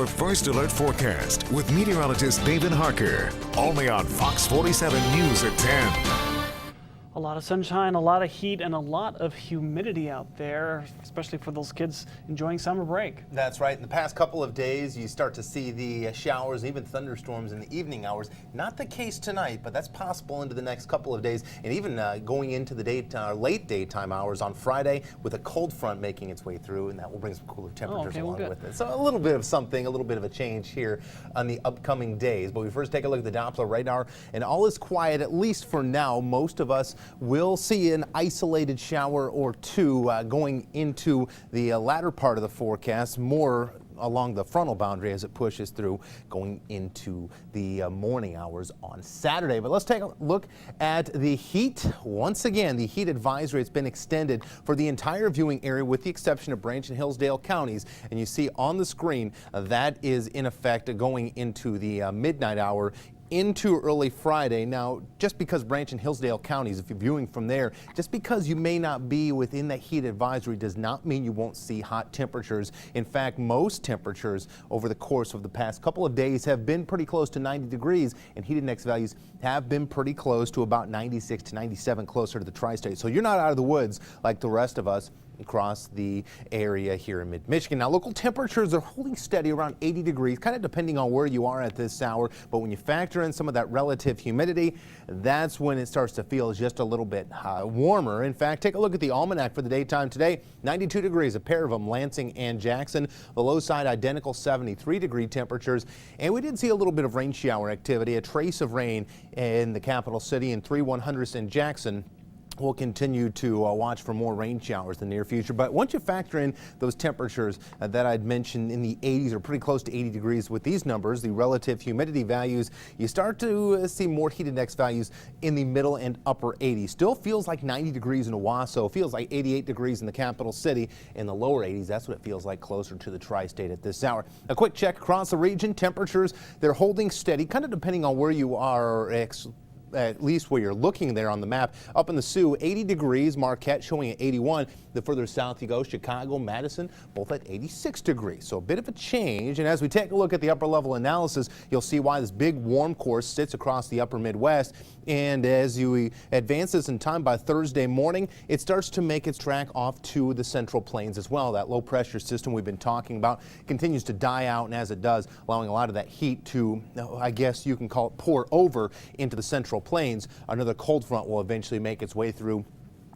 your First Alert forecast with meteorologist David Harker. Only on Fox 47 News at 10. A lot of sunshine, a lot of heat, and a lot of humidity out there, especially for those kids enjoying summer break. That's right. In the past couple of days, you start to see the showers, even thunderstorms in the evening hours. Not the case tonight, but that's possible into the next couple of days, and even going into the late daytime hours on Friday with a cold front making its way through, and that will bring some cooler temperatures along with it. So a little bit of something, a little bit of a change here on the upcoming days. But we first take a look at the Doppler radar, and all is quiet, at least for now. Most of us will see an isolated shower or two going into the latter part of the forecast, more along the frontal boundary as it pushes through going into the morning hours on Saturday. But let's take a look at the heat. Once again, the heat advisory has been extended for the entire viewing area with the exception of Branch and Hillsdale counties. And you see on the screen that is in effect going into the midnight hour into early Friday. Now, just because Branch and Hillsdale counties, if you're viewing from there, just because you may not be within that heat advisory does not mean you won't see hot temperatures. In fact, most temperatures over the course of the past couple of days have been pretty close to 90 degrees, and heat index values have been pretty close to about 96 to 97 closer to the tri-state. So you're not out of the woods like the rest of us across the area here in mid-Michigan. Now, local temperatures are holding steady around 80 degrees, kind of depending on where you are at this hour. But when you factor in some of that relative humidity, that's when it starts to feel just a little bit warmer. In fact, take a look at the almanac for the daytime today. 92 degrees, a pair of them, Lansing and Jackson. The low side identical 73-degree temperatures. And we did see a little bit of rain shower activity, a trace of rain in the capital city in 3100 in Jackson. We'll continue to watch for more rain showers in the near future. But once you factor in those temperatures that I'd mentioned in the 80s or pretty close to 80 degrees with these numbers, the relative humidity values, you start to see more heat index values in the middle and upper 80s. Still feels like 90 degrees in Owasso, feels like 88 degrees in the capital city. In the lower 80s, that's what it feels like closer to the tri-state at this hour. A quick check across the region. Temperatures, they're holding steady, kind of depending on where you are, at least where you're looking there on the map. Up in the Sioux, 80 degrees, Marquette showing at 81. The further south you go, Chicago, Madison, both at 86 degrees. So a bit of a change. And as we take a look at the upper level analysis, you'll see why this big warm course sits across the upper Midwest. And as you advance this in time by Thursday morning, it starts to make its track off to the central plains as well. That low pressure system we've been talking about continues to die out, and as it does, allowing a lot of that heat to, I guess you can call it, pour over into the central plains. Another cold front will eventually make its way through,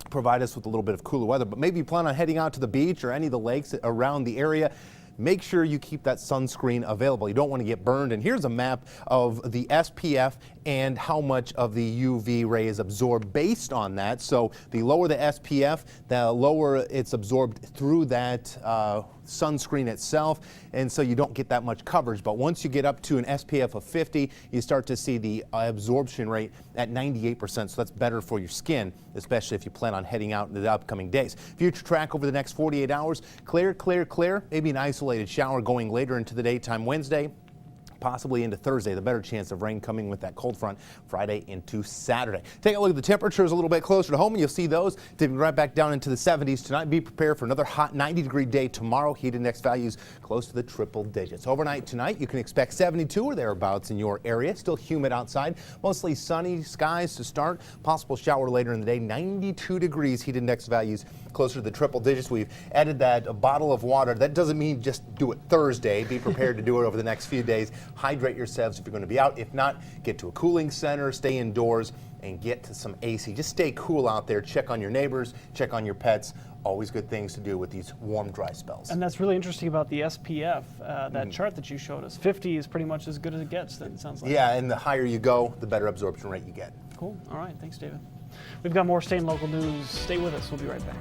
provide us with a little bit of cooler weather. But maybe you plan on heading out to the beach or any of the lakes around the area. Make sure you keep that sunscreen available. You don't want to get burned. And here's a map of the SPF and how much of the UV ray is absorbed based on that. So the lower the SPF, the lower it's absorbed through that sunscreen itself, and so you don't get that much coverage. But once you get up to an SPF of 50, you start to see the absorption rate at 98%. So that's better for your skin, especially if you plan on heading out in the upcoming days. Future track over the next 48 hours, clear, clear, clear. Maybe an isolated shower going later into the daytime Wednesday, possibly into Thursday. The better chance of rain coming with that cold front Friday into Saturday. Take a look at the temperatures a little bit closer to home, and you'll see those dipping right back down into the 70s tonight. Be prepared for another hot 90-degree day tomorrow. Heat index values close to the triple digits. Overnight tonight, you can expect 72 or thereabouts in your area. Still humid outside. Mostly sunny skies to start. Possible shower later in the day. 92 degrees. Heat index values closer to the triple digits. We've added that bottle of water. That doesn't mean just do it Thursday. Be prepared to do it over the next few days. Hydrate yourselves if you're going to be out. If not, get to a cooling center, stay indoors, and get to some AC. Just stay cool out there. Check on your neighbors, check on your pets. Always good things to do with these warm, dry spells. And that's really interesting about the SPF, that chart that you showed us. 50 is pretty much as good as it gets, then it sounds like. Yeah, and the higher you go, the better absorption rate you get. Cool. All right. Thanks, David. We've got more Stay in Local news. Stay with us. We'll be right back.